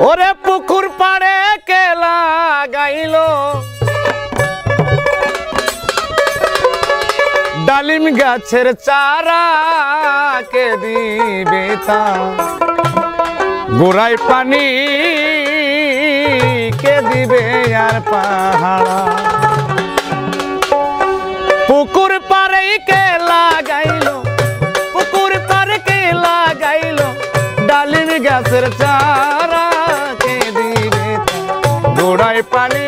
ওরে পুকুর পাড়ে কে লাগাইলো ডালিম গাছের চারা কে দিবে তা গোড়ায় পানি কে দিবে আর পাহাড়া পুকুর পাড়ে কে লাগাইলো পুকুর পাড়ে কে লাগাইলো ডালিম গাছের চারা কে দিবে তা গোড়ায় পানি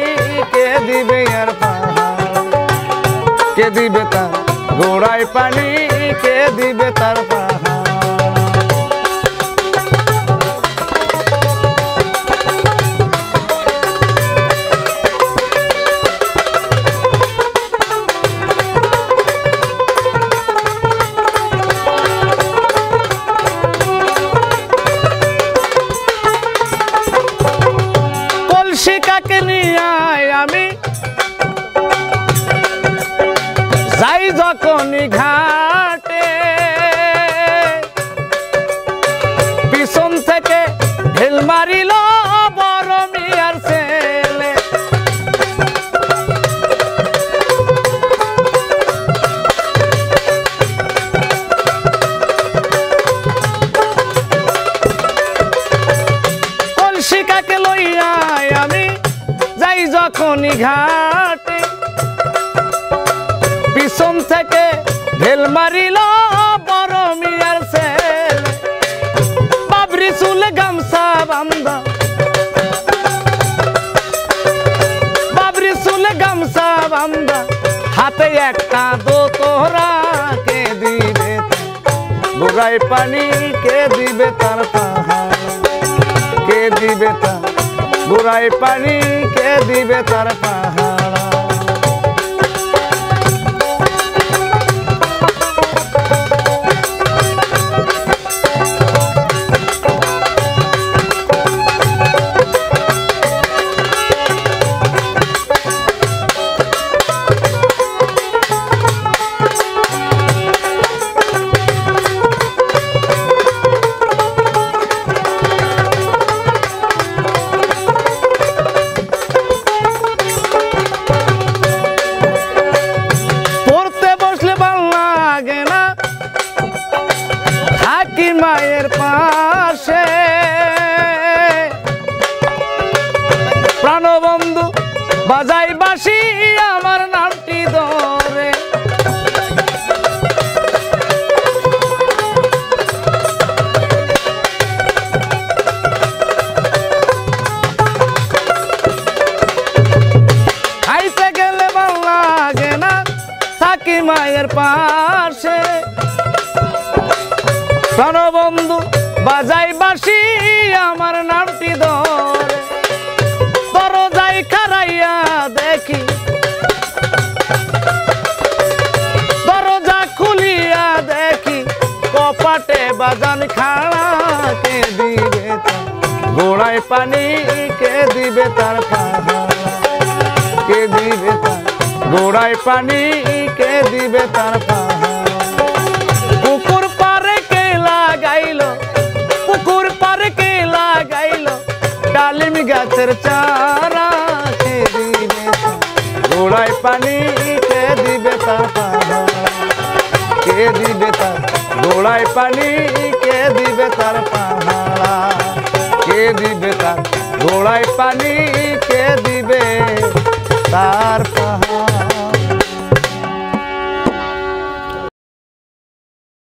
কে দিবে আর পাহাড়া কে দিবে তা গোড়ায় পানি কে দিবে তার পাহাড় কলসি কাকে নিয়ে আমি যাই যখনই ঘাটে পিছন থেকে ঢেল মারিল বড় মিয়ার ছেলে কলসি কাকে লইয়া আমি যাই যখনই ঘাটে পিছন থেকে ঢেল মারিল বড় মিয়ার ছেলে বাবরি চুলে গামছা বান্ধা বাবরি চুলে গামছা বান্ধা হাতে একটা দোতরা কে দিবে গোড়ায় পানি কে দিবে তার পাহাড় কে দিবে তার গোড়ায় পানি কে দিবে তার পাহাড় মায়ের পাশে প্রাণবন্ধু বাজাই বাঁশি আমার নামটি ধরে খাইতে গেলে ভাল লাগে না থাকি মায়ের পাশে প্রাণবন্ধু বাজাই বাঁশি আমার নামটি ধরে দরজায় খারাইয়া দেখি দরজা খুলিয়া দেখি কপাটে বাজান খাড়া কে দিবে গোড়ায় পানি কে দিবে তার পাহাড় কে দিবে তার গোড়ায় পানি কে দিবে তার পাহাড় পুকুর পাড়ে কে লাগাইলো পুকুর পাড়ে কে লাগাইলো ডালিম গাছের চারা কে দিবে গোড়ায় পানি কে দিবে তার পাহাড় কে দিবে তার গোড়ায় পানি কে দিবে তার পাহাড় কে দিবে তার গোড়ায় পানি কে দিবে